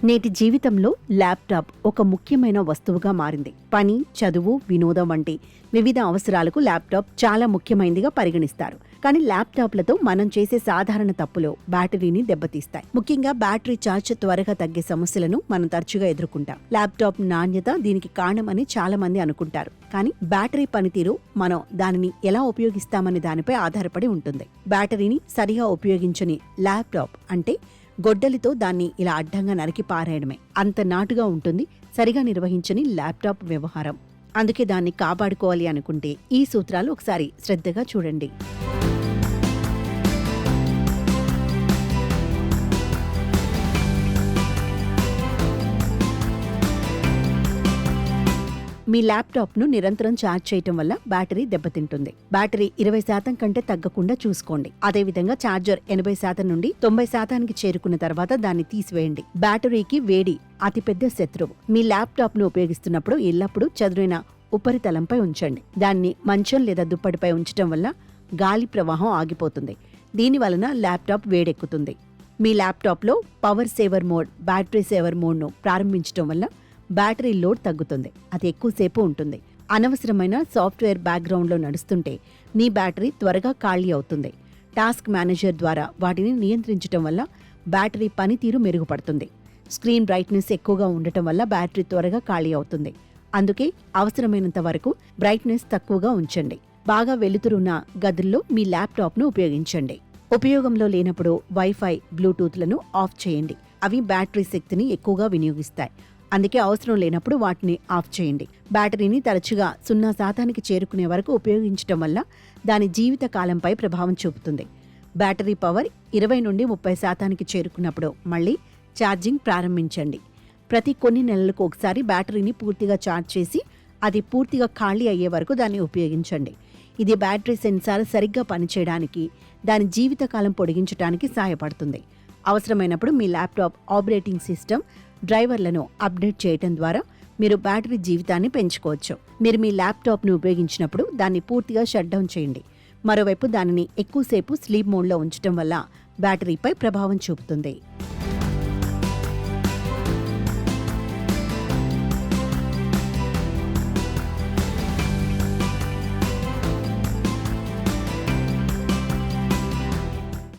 నేటి జీవితంలో ల్యాప్టాప్ ఒక ముఖ్యమైన వస్తువుగా మారింది. పని, చదువు, వినోదం వంటి వివిధ అవసరాలకు ల్యాప్టాప్ చాలా ముఖ్యమైనదిగా పరిగణిస్తారు. కానీ ల్యాప్టాప్లతో మనం చేసే సాధారణ తప్పులు బ్యాటరీని దెబ్బతీస్తాయి. ముఖ్యంగా బ్యాటరీ ఛార్జ్ త్వరగా తగ్గే సమస్యలను మనం తరచుగా ఎదుర్కొంటాం. ల్యాప్టాప్ నాణ్యత దీనికి కారణమని చాలా మంది అనుకుంటారు. కానీ బ్యాటరీ పనితీరు మనం దానిని ఎలా ఉపయోగిస్తామనే దానిపై ఆధారపడి ఉంటుంది. బ్యాటరీని సరిగా ఉపయోగించని ల్యాప్టాప్ అంటే గొడ్డలితో దాన్ని ఇలా అడ్డంగా నరికి పారేయడమే. అంత నాటుగా ఉంటుంది సరిగా నిర్వహించని ల్యాప్టాప్ వ్యవహారం. అందుకే దాన్ని కాపాడుకోవాలి అనుకుంటే ఈ సూత్రాలు ఒకసారి శ్రద్ధగా చూడండి. మీ ల్యాప్టాప్ను నిరంతరం ఛార్జ్ చేయటం వల్ల బ్యాటరీ దెబ్బతింటుంది. బ్యాటరీ 20% కంటే తగ్గకుండా చూసుకోండి. అదేవిధంగా ఛార్జర్ 80% నుండి 90%కి చేరుకున్న తర్వాత దాన్ని తీసివేయండి. బ్యాటరీకి వేడి అతిపెద్ద శత్రువు. మీ ల్యాప్టాప్ను ఉపయోగిస్తున్నప్పుడు ఎల్లప్పుడూ చదునైన ఉపరితలంపై ఉంచండి. దాన్ని మంచం లేదా దుప్పటిపై ఉంచటం వల్ల గాలి ప్రవాహం ఆగిపోతుంది. దీని వలన ల్యాప్టాప్ వేడెక్కుతుంది. మీ ల్యాప్టాప్లో power saver mode, battery saver మోడ్ను ప్రారంభించటం వల్ల బ్యాటరీ లోడ్ తగ్గుతుంది. అది ఎక్కువసేపు ఉంటుంది. అనవసరమైన సాఫ్ట్వేర్ బ్యాక్గ్రౌండ్లో నడుస్తుంటే మీ బ్యాటరీ త్వరగా ఖాళీ అవుతుంది. టాస్క్ మేనేజర్ ద్వారా వాటిని నియంత్రించటం వల్ల బ్యాటరీ పనితీరు మెరుగుపడుతుంది. స్క్రీన్ బ్రైట్నెస్ ఎక్కువగా ఉండటం వల్ల బ్యాటరీ త్వరగా ఖాళీ అవుతుంది. అందుకే అవసరమైనంత వరకు బ్రైట్నెస్ తక్కువగా ఉంచండి. బాగా వెలుతురున్న గదుల్లో మీ ల్యాప్టాప్ను ఉపయోగించండి. ఉపయోగంలో లేనప్పుడు వైఫై, బ్లూటూత్లను ఆఫ్ చేయండి. అవి బ్యాటరీ శక్తిని ఎక్కువగా వినియోగిస్తాయి. అందుకే అవసరం లేనప్పుడు వాటిని ఆఫ్ చేయండి. బ్యాటరీని తరచుగా 0%కి చేరుకునే వరకు ఉపయోగించటం వల్ల దాని జీవిత కాలంపై ప్రభావం చూపుతుంది. బ్యాటరీ పవర్ 20 నుండి 30%కి చేరుకున్నప్పుడు మళ్ళీ ఛార్జింగ్ ప్రారంభించండి. ప్రతి కొన్ని నెలలకు ఒకసారి బ్యాటరీని పూర్తిగా ఛార్జ్ చేసి అది పూర్తిగా ఖాళీ అయ్యే వరకు దాన్ని ఉపయోగించండి. ఇది బ్యాటరీ సెన్సార్ సరిగ్గా పనిచేయడానికి, దాని జీవితకాలం పొడిగించడానికి సహాయపడుతుంది. అవసరమైనప్పుడు మీ ల్యాప్టాప్ ఆపరేటింగ్ సిస్టమ్, డ్రైవర్లను అప్డేట్ చేయటం ద్వారా మీరు బ్యాటరీ జీవితాన్ని పెంచుకోవచ్చు. మీరు మీ ల్యాప్టాప్ను ఉపయోగించినప్పుడు దాన్ని పూర్తిగా షట్ డౌన్ చేయండి. మరోవైపు దానిని ఎక్కువసేపు స్లీప్ మోడ్లో ఉంచడం వల్ల బ్యాటరీపై ప్రభావం చూపుతుంది.